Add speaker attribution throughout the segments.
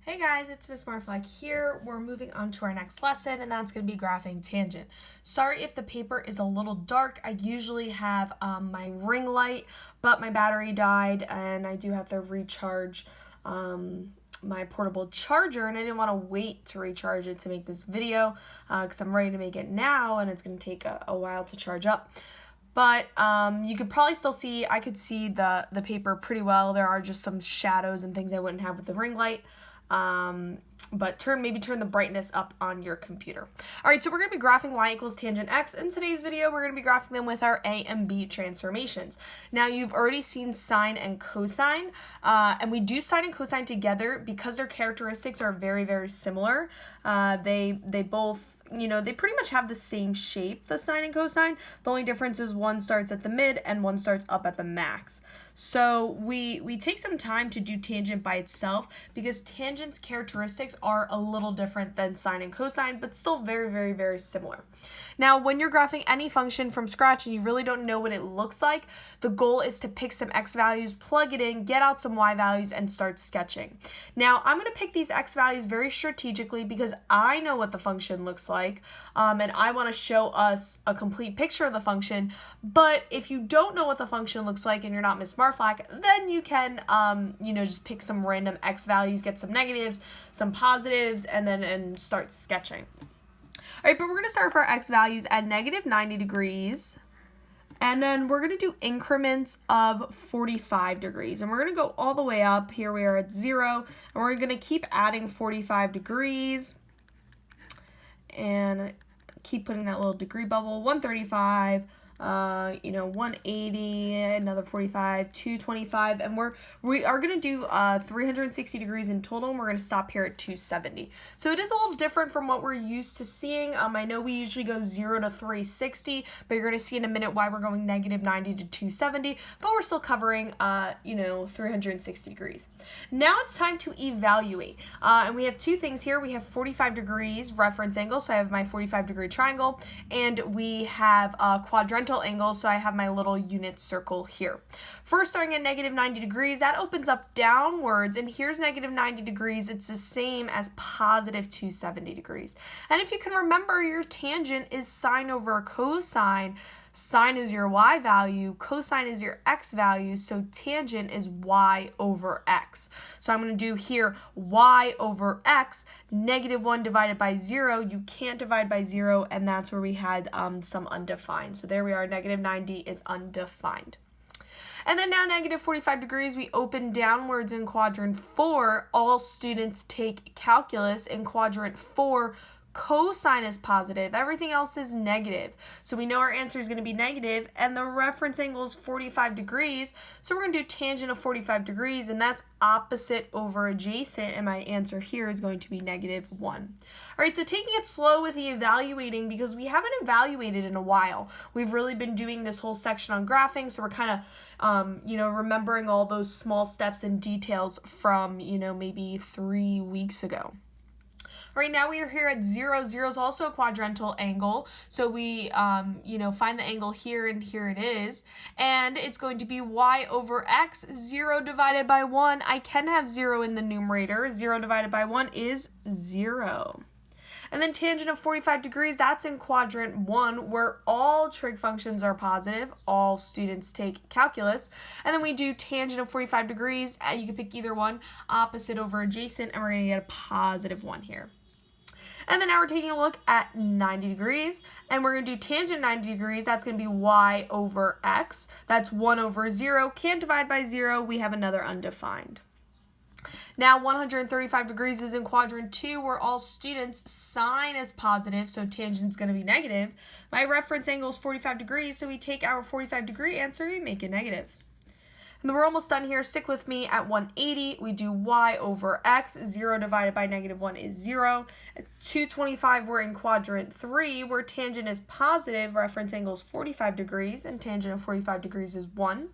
Speaker 1: Hey guys, it's Miss Marflag here. We're moving on to our next lesson, and that's going to be graphing tangent. Sorry if the paper is a little dark. I usually have my ring light, but my battery died, and I do have to recharge my portable charger, and I didn't want to wait to recharge it to make this video because I'm ready to make it now, and it's going to take a while to charge up. But you could probably still see, I could see the paper pretty well. There are just some shadows and things I wouldn't have with the ring light. But maybe turn the brightness up on your computer. All right, so we're going to be graphing y equals tangent x. In today's video, we're going to be graphing them with our a and b transformations. Now, you've already seen sine and cosine, and we do sine and cosine together because their characteristics are very, very similar. They both, they pretty much have the same shape, the sine and cosine. The only difference is one starts at the mid and one starts up at the max. So we take some time to do tangent by itself because tangent's characteristics are a little different than sine and cosine, but still very, very, very similar. Now, when you're graphing any function from scratch and you really don't know what it looks like, the goal is to pick some x values, plug it in, get out some y values, and start sketching. Now, I'm going to pick these x values very strategically because I know what the function looks like, and I want to show us a complete picture of the function. But if you don't know what the function looks like and you're not Miss Marflag, then you can, just pick some random x values, get some negatives, some positives, and start sketching. All right, but we're going to start with our x values at negative 90 degrees. And then we're going to do increments of 45 degrees. And we're going to go all the way up. Here we are at 0. And we're going to keep adding 45 degrees. And keep putting that little degree bubble. 135. 180, another 45, 225, and we are going to do 360 degrees in total, and we're going to stop here at 270. So it is a little different from what we're used to seeing. I know we usually go 0 to 360, but you're going to see in a minute why we're going negative 90 to 270, but we're still covering, 360 degrees. Now it's time to evaluate, and we have two things here. We have 45 degrees reference angle, so I have my 45 degree triangle, and we have a quadrantal angle, so I have my little unit circle here. First, starting at negative 90 degrees, that opens up downwards, and here's negative 90 degrees. It's the same as positive 270 degrees. And if you can remember, your tangent is sine over cosine. Sine is your y value, cosine is your x value, so tangent is y over x. So I'm going to do here y over x, negative 1 divided by 0. You can't divide by 0, and that's where we had some undefined. So there we are, negative 90 is undefined. And then now negative 45 degrees, we open downwards in quadrant 4. All students take calculus in quadrant 4. Cosine is positive, everything else is negative. So we know our answer is going to be negative, and the reference angle is 45 degrees. So we're going to do tangent of 45 degrees, and that's opposite over adjacent, and my answer here is going to be negative 1. All right, so taking it slow with the evaluating because we haven't evaluated in a while. We've really been doing this whole section on graphing, so we're kind of remembering all those small steps and details from, maybe 3 weeks ago. Right now we are here at 0. 0 is also a quadrantal angle. So we, find the angle here, and here it is. And it's going to be y over x. 0 divided by 1. I can have 0 in the numerator. 0 divided by 1 is 0. And then tangent of 45 degrees, that's in quadrant 1, where all trig functions are positive. All students take calculus. And then we do tangent of 45 degrees. You can pick either one, opposite over adjacent, and we're going to get a positive 1 here. And then now we're taking a look at 90 degrees, and we're going to do tangent 90 degrees. That's going to be y over x. That's 1 over 0. Can't divide by 0. We have another undefined. Now 135 degrees is in quadrant 2, where all students sine is positive, so tangent is going to be negative. My reference angle is 45 degrees, so we take our 45 degree answer and make it negative. And then we're almost done here. Stick with me at 180. We do y over x. 0 divided by negative 1 is 0. At 225, we're in quadrant 3, where tangent is positive. Reference angle is 45 degrees, and tangent of 45 degrees is 1.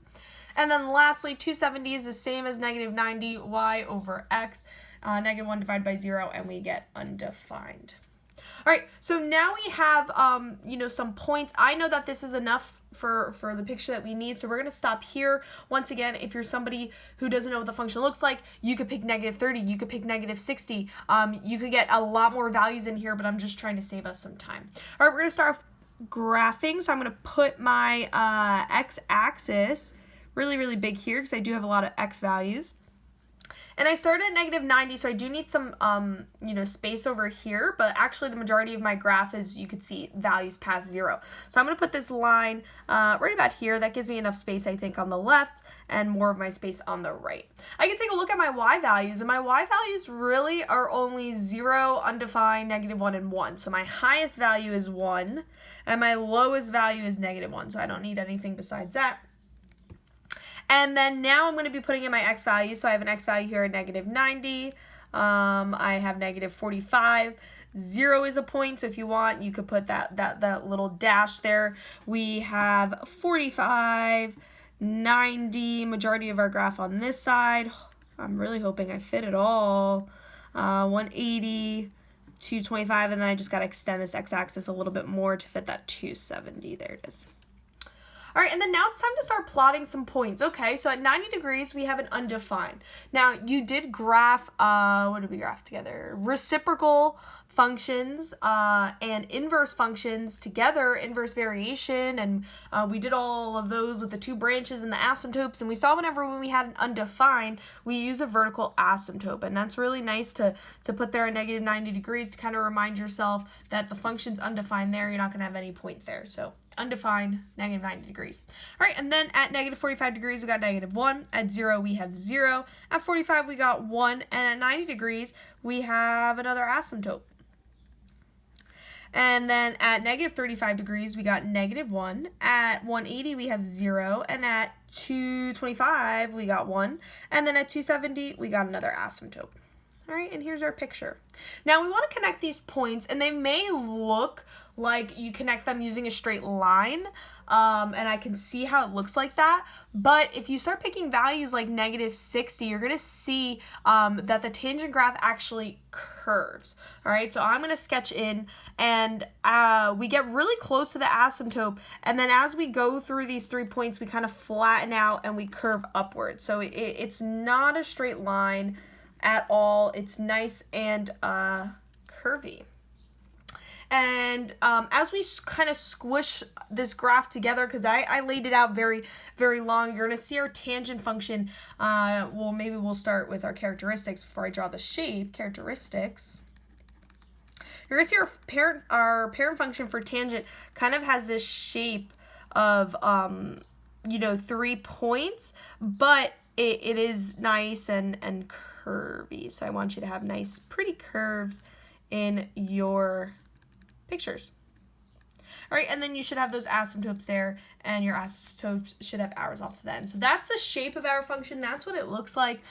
Speaker 1: And then lastly, 270 is the same as negative 90, y over x. Negative 1 divided by 0, and we get undefined. All right, so now we have, some points. I know that this is enough for the picture that we need. So we're going to stop here. Once again, if you're somebody who doesn't know what the function looks like, you could pick -30, you could pick -60. You could get a lot more values in here, but I'm just trying to save us some time. All right, we're going to start off graphing. So I'm going to put my x-axis really, really big here because I do have a lot of x values. And I started at -90, so I do need some, space over here, but actually the majority of my graph is, you could see, values past 0. So I'm going to put this line right about here. That gives me enough space, I think, on the left and more of my space on the right. I can take a look at my y values, and my y values really are only 0, undefined, -1, and 1. So my highest value is 1, and my lowest value is -1, so I don't need anything besides that. And then now I'm going to be putting in my x value. So I have an x value here at -90. I have -45. 0 is a point. So if you want, you could put that little dash there. We have 45, 90, majority of our graph on this side. I'm really hoping I fit it all. 180, 225, and then I just got to extend this x-axis a little bit more to fit that 270. There it is. All right, and then now it's time to start plotting some points. Okay, so at 90 degrees, we have an undefined. Now, you did graph, what did we graph together? Reciprocal functions and inverse functions together, inverse variation, and we did all of those with the 2 branches and the asymptotes, and we saw when we had an undefined, we use a vertical asymptote, and that's really nice to put there at -90 degrees to kind of remind yourself that the function's undefined there, you're not going to have any point there. So undefined, -90 degrees. All right, and then at -45 degrees, we got -1. At 0, we have 0. At 45, we got 1. And at 90 degrees, we have another asymptote. And then at -35 degrees, we got -1. At 180, we have 0. And at 225, we got 1. And then at 270, we got another asymptote. All right, and here's our picture. Now we want to connect these points, and they may look like you connect them using a straight line, and I can see how it looks like that. But if you start picking values like -60, you're going to see that the tangent graph actually curves. All right, so I'm going to sketch in, and we get really close to the asymptote, and then as we go through these 3 points, we kind of flatten out and we curve upward. So it's not a straight line at all. It's nice and curvy. And as we kind of squish this graph together, because I laid it out very, very long, you're going to see our tangent function. Well, maybe we'll start with our characteristics before I draw the shape. Characteristics. You're going to see our parent function for tangent kind of has this shape of, 3 points, but it is nice and curvy. So I want you to have nice, pretty curves in your pictures. All right, and then you should have those asymptotes there, and your asymptotes should have arrows off to the end. So that's the shape of our function. That's what it looks like.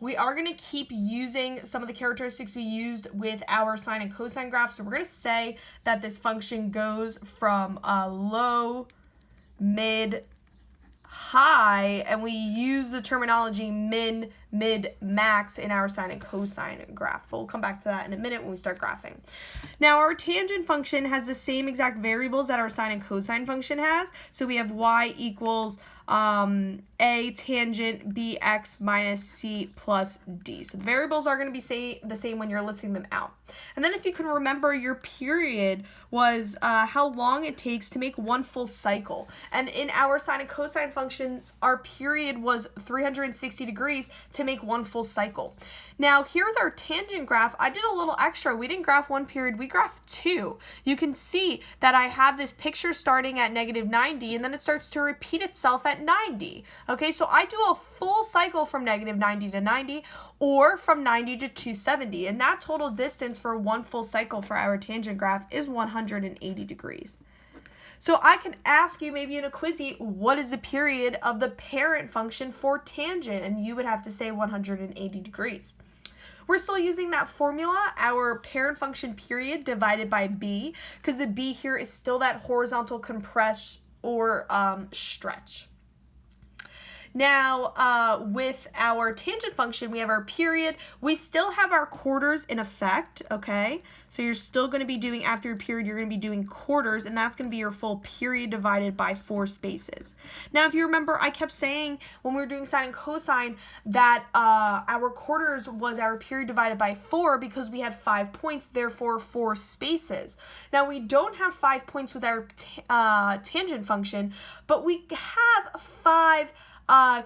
Speaker 1: We are going to keep using some of the characteristics we used with our sine and cosine graph. So we're going to say that this function goes from low, mid, high, and we use the terminology min, mid, max in our sine and cosine graph. But we'll come back to that in a minute when we start graphing. Now, our tangent function has the same exact variables that our sine and cosine function has. So we have y equals a tangent bx minus c plus d. So the variables are going to be the same when you're listing them out. And then if you can remember, your period was how long it takes to make one full cycle. And in our sine and cosine functions, our period was 360 degrees to make one full cycle. Now here with our tangent graph, I did a little extra. We didn't graph 1 period, we graphed 2. You can see that I have this picture starting at -90, and then it starts to repeat itself at 90. Okay, so I do a full cycle from -90 to 90, or from 90 to 270, and that total distance for one full cycle for our tangent graph is 180 degrees. So I can ask you maybe in a quizzy, what is the period of the parent function for tangent? And you would have to say 180 degrees. We're still using that formula, our parent function period divided by b, because the b here is still that horizontal compress or stretch. Now, with our tangent function, we have our period. We still have our quarters in effect, okay? So you're still going to be doing, after your period, you're going to be doing quarters, and that's going to be your full period divided by 4 spaces. Now, if you remember, I kept saying when we were doing sine and cosine that our quarters was our period divided by 4 because we had 5 points, therefore 4 spaces. Now, we don't have 5 points with our tangent function, but we have 5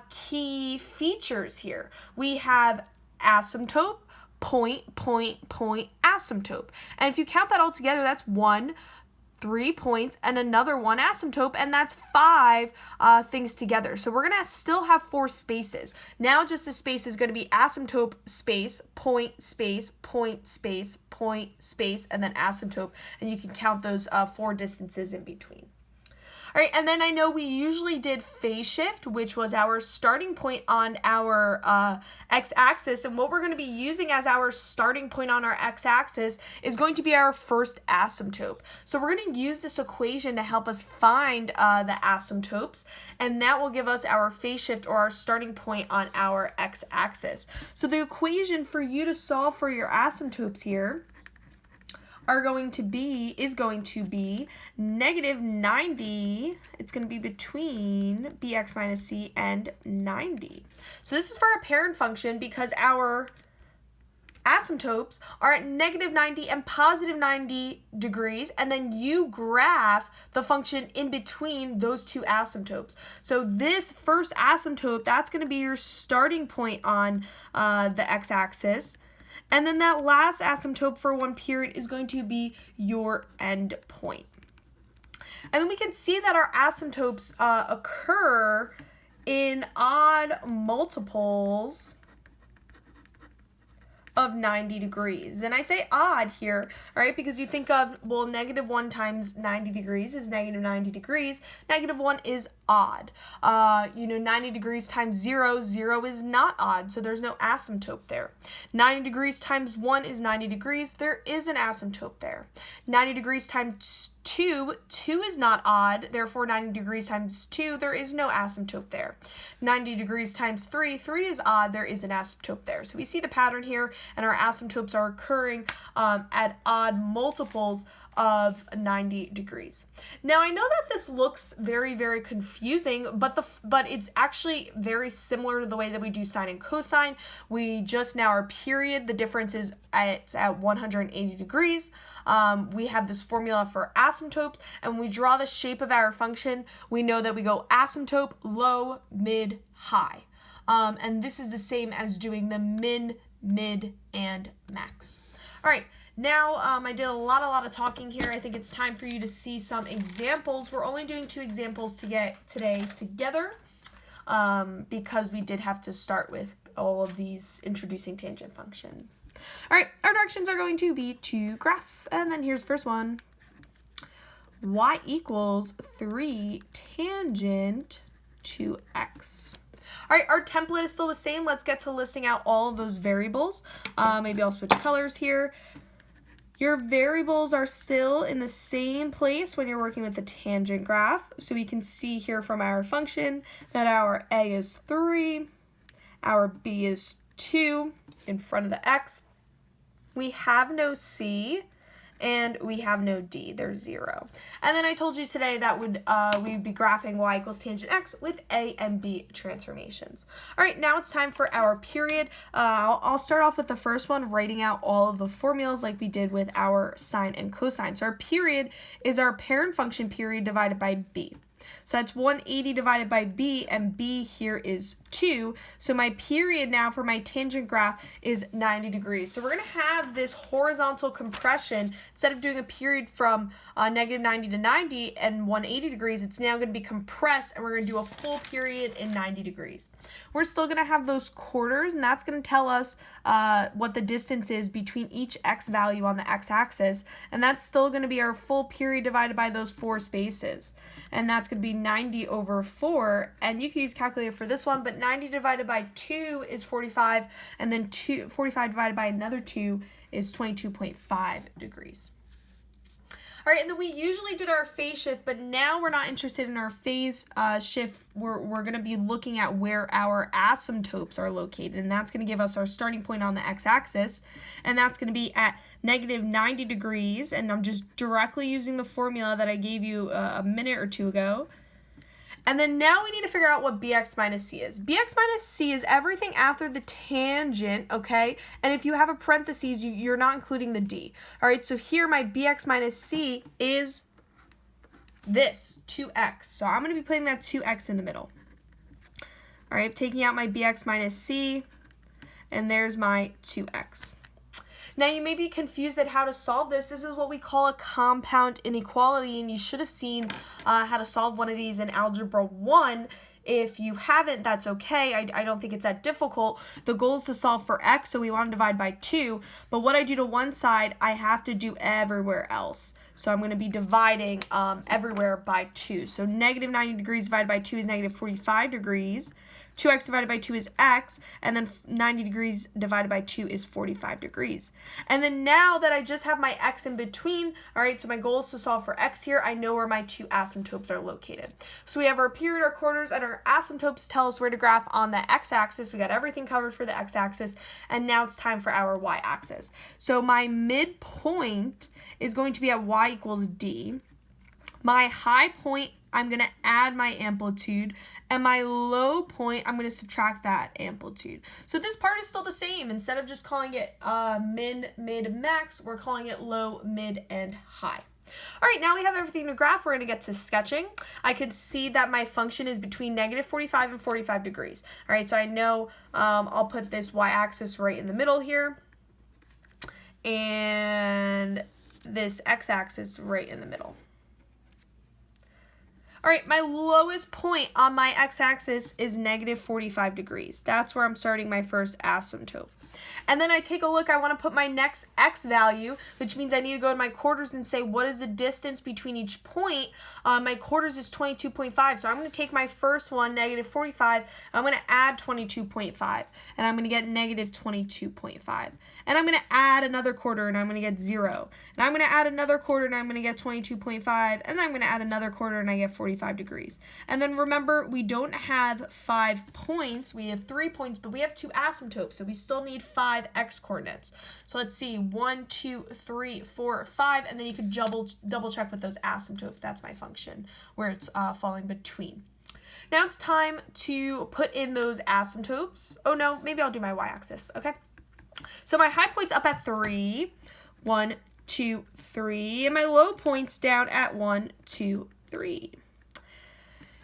Speaker 1: key features here. We have asymptote, point, point, point, asymptote. And if you count that all together, that's 1, 3 points, and another 1 asymptote, and that's 5 things together. So we're going to still have 4 spaces. Now just the space is going to be asymptote space, point space, point space, point space, and then asymptote, and you can count those 4 distances in between. All right, and then I know we usually did phase shift, which was our starting point on our x-axis, and what we're going to be using as our starting point on our x-axis is going to be our first asymptote. So we're going to use this equation to help us find the asymptotes, and that will give us our phase shift or our starting point on our x-axis. So the equation for you to solve for your asymptotes here is going to be negative 90. It's going to be between bx minus c and 90. So this is for our parent function because our asymptotes are at negative 90 and positive 90 degrees, and then you graph the function in between those 2 asymptotes. So this first asymptote, that's going to be your starting point on the x-axis. And then that last asymptote for 1 period is going to be your end point. And then we can see that our asymptotes occur in odd multiples of 90 degrees. And I say odd here, all right, because you think of, well, negative 1 times 90 degrees is negative 90 degrees. Negative 1 is odd. 90 degrees times 0, 0 is not odd, so there's no asymptote there. 90 degrees times 1 is 90 degrees. There is an asymptote there. 90 degrees times 2, 2 is not odd, therefore 90 degrees times 2, there is no asymptote there. 90 degrees times 3, 3 is odd, there is an asymptote there. So we see the pattern here, and our asymptotes are occurring at odd multiples of 90 degrees. Now I know that this looks very, very confusing, but it's actually very similar to the way that we do sine and cosine. We just now our period, the difference is it's at 180 degrees. We have this formula for asymptotes, and when we draw the shape of our function, we know that we go asymptote, low, mid, high. And this is the same as doing the min, mid, and max. All right. Now, I did a lot of talking here. I think it's time for you to see some examples. We're only doing 2 examples today together because we did have to start with all of these introducing tangent function. All right, our directions are going to be to graph. And then here's the first one. Y equals 3 tangent to x. All right, our template is still the same. Let's get to listing out all of those variables. Maybe I'll switch colors here. Your variables are still in the same place when you're working with the tangent graph. So we can see here from our function that our a is 3, our b is 2 in front of the x. We have no c, and we have no d. There's 0. And then I told you today that we'd be graphing y equals tangent x with a and b transformations. All right, now it's time for our period. I'll start off with the first one, writing out all of the formulas like we did with our sine and cosine. So our period is our parent function period divided by b. So that's 180 divided by b, and b here is 2. So my period now for my tangent graph is 90 degrees. So we're going to have this horizontal compression. Instead of doing a period from negative 90 to 90 and 180 degrees, it's now going to be compressed, and we're going to do a full period in 90 degrees. We're still going to have those quarters, and that's going to tell us what the distance is between each x value on the x-axis, and that's still going to be our full period divided by those 4 spaces. And that's going to be 90 over 4, and you can use calculator for this one, but 90 divided by 2 is 45, and then 45 divided by another 2 is 22.5 degrees. All right, and then we usually did our phase shift, but now we're not interested in our phase shift. We're going to be looking at where our asymptotes are located, and that's going to give us our starting point on the x-axis, and that's going to be at negative 90 degrees, and I'm just directly using the formula that I gave you a minute or two ago. And then now we need to figure out what bx minus c is. Bx minus c is everything after the tangent, okay? And if you have a parentheses, you're not including the d. All right, so here my bx minus c is this, 2x. So I'm going to be putting that 2x in the middle. All right, taking out my bx minus c, and there's my 2x. Now you may be confused at how to solve this. This is what we call a compound inequality, and you should have seen how to solve one of these in Algebra 1. If you haven't, that's okay. I don't think it's that difficult. The goal is to solve for x, so we want to divide by 2. But what I do to one side, I have to do everywhere else. So I'm going to be dividing everywhere by 2. So negative 90 degrees divided by 2 is negative 45 degrees. 2x divided by 2 is x, and then 90 degrees divided by 2 is 45 degrees. And then now that I just have my x in between, all right, so my goal is to solve for x here, I know where my two asymptotes are located. So we have our period, our quarters, and our asymptotes tell us where to graph on the x-axis. We got everything covered for the x-axis, and now it's time for our y-axis. So my midpoint is going to be at y equals d. My high point, I'm going to add my amplitude, and my low point, I'm going to subtract that amplitude. So this part is still the same. Instead of just calling it min, mid, max, we're calling it low, mid, and high. All right, now we have everything to graph. We're going to get to sketching. I can see that my function is between negative 45 and 45 degrees. All right, so I know I'll put this y-axis right in the middle here, and this x-axis right in the middle. All right, my lowest point on my x-axis is negative 45 degrees. That's where I'm starting my first asymptote. And then I take a look, I want to put my next x value, which means I need to go to my quarters and say, what is the distance between each point? My quarters is 22.5, so I'm going to take my first one, negative 45, I'm going to add 22.5, and I'm going to get negative 22.5. And I'm going to add another quarter, and I'm going to get 0. And I'm going to add another quarter, and I'm going to get 22.5, and then I'm going to add another quarter, and I get 45 degrees. And then remember, we don't have 5 points, we have 3 points, but we have 2 asymptotes, so we still need 5 x coordinates. So let's see, 1, 2, 3, 4, 5, and then you could double check with those asymptotes. That's my function where it's falling between. Now it's time to put in those asymptotes. Oh no, maybe I'll do my y-axis, okay? So my high point's up at 3, 1, 2, 3, and my low point's down at 1, 2, 3.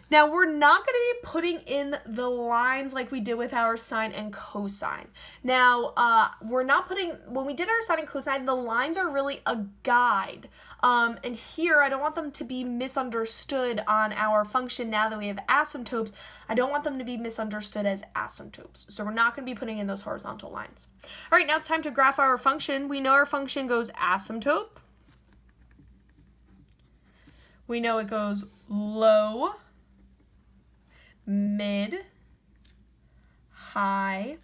Speaker 1: Now, we're not going to be putting in the lines like we did with our sine and cosine. Now, we're not putting, when we did our sine and cosine, the lines are really a guide. And here, I don't want them to be misunderstood on our function now that we have asymptotes. I don't want them to be misunderstood as asymptotes. So we're not going to be putting in those horizontal lines. All right, now it's time to graph our function. We know our function goes asymptote. We know it goes low, mid, high,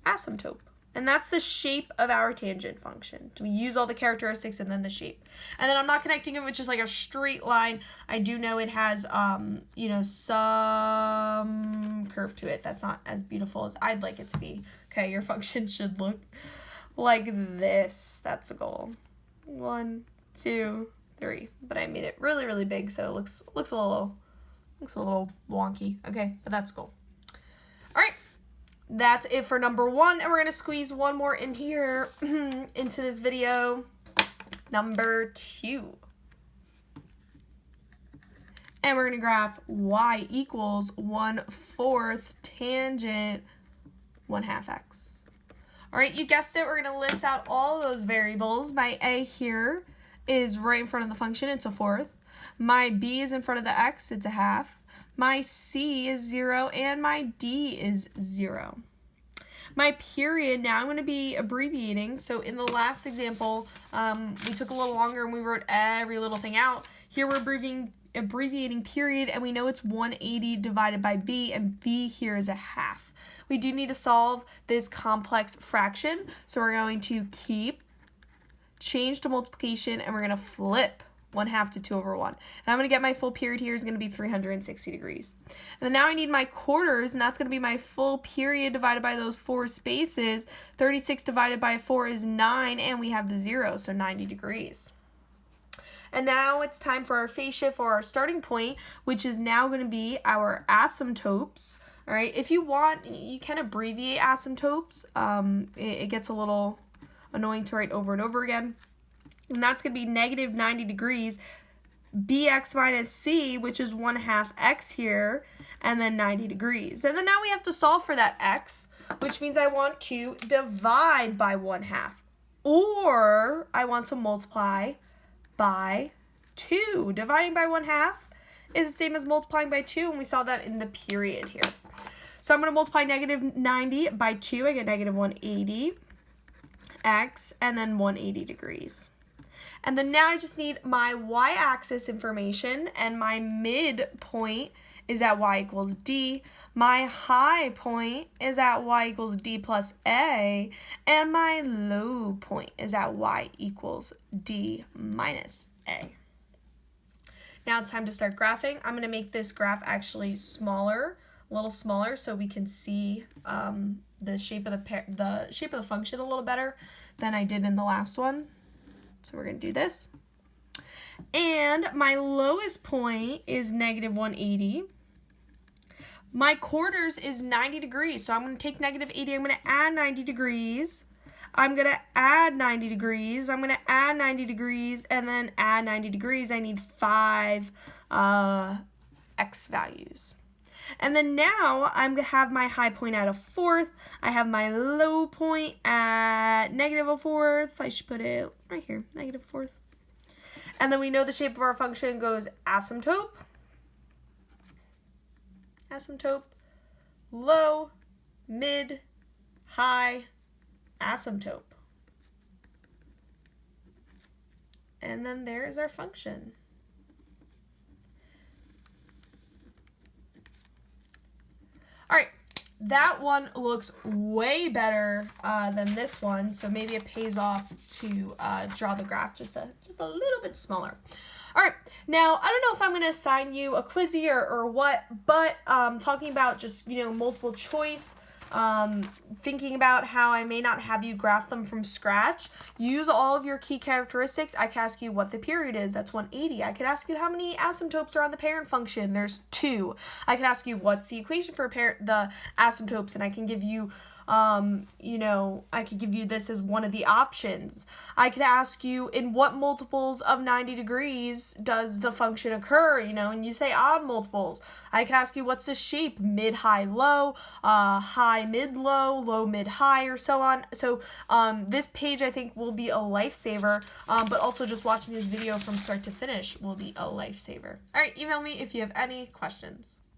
Speaker 1: asymptote. And that's the shape of our tangent function. So we use all the characteristics and then the shape. And then I'm not connecting it with just like a straight line. I do know it has, you know, some curve to it. That's not as beautiful as I'd like it to be. Okay, your function should look like this. That's a goal. 1, 2, 3. But I made it really, really big, so it looks a little wonky, okay, but that's cool. All right, that's it for number 1, and we're gonna squeeze one more in here into this video. Number 2. And we're gonna graph y equals 1/4 tangent 1/2 x. All right, you guessed it, we're gonna list out all those variables. My a here is right in front of the function, it's 1/4. My b is in front of the x, it's 1/2. My c is 0, and my d is 0. My period, now I'm going to be abbreviating. So in the last example, we took a little longer and we wrote every little thing out. Here we're abbreviating period, and we know it's 180 divided by b, and b here is 1/2. We do need to solve this complex fraction, so we're going to keep, change to multiplication, and we're going to flip 1/2 to 2 over 1. And I'm going to get my full period here is going to be 360 degrees. And then now I need my quarters, and that's going to be my full period divided by those 4 spaces. 36 divided by 4 is 9, and we have the 0, so 90 degrees. And now it's time for our phase shift or our starting point, which is now going to be our asymptotes. All right, if you want, you can abbreviate asymptotes. It gets a little annoying to write over and over again. And that's going to be negative 90 degrees, bx minus c, which is 1/2 x here, and then 90 degrees. And then now we have to solve for that x, which means I want to divide by 1/2, or I want to multiply by 2. Dividing by 1/2 is the same as multiplying by 2, and we saw that in the period here. So I'm going to multiply negative 90 by 2. I get negative 180 x, and then 180 degrees. And then now I just need my y-axis information, and my midpoint is at y equals d. My high point is at y equals d plus a, and my low point is at y equals d minus a. Now it's time to start graphing. I'm going to make this graph actually smaller, a little smaller, so we can see the shape of the function a little better than I did in the last one. So we're going to do this. And my lowest point is negative 180. My quarters is 90 degrees. So I'm going to take negative 80. I'm going to add 90 degrees. I'm going to add 90 degrees. I'm going to add 90 degrees and then add 90 degrees. I need 5 x values. And then now I'm going to have my high point at 1/4. I have my low point at negative 1/4. I should put it right here, negative 1/4. And then we know the shape of our function goes asymptote, asymptote, low, mid, high, asymptote. And then there is our function. All right, that one looks way better than this one, so maybe it pays off to draw the graph just a little bit smaller. All right, now I don't know if I'm going to assign you a quiz here or what, but talking about just, multiple choice, thinking about how I may not have you graph them from scratch. Use all of your key characteristics. I could ask you what the period is. That's 180. I could ask you how many asymptotes are on the parent function. There's 2. I could ask you what's the equation for the asymptotes, and I can give you I could give you this as one of the options. I could ask you in what multiples of 90 degrees does the function occur, and you say odd multiples. I could ask you what's the shape, mid, high, low, high, mid, low, low, mid, high, or so on. So this page I think will be a lifesaver, but also just watching this video from start to finish will be a lifesaver. All right, email me if you have any questions.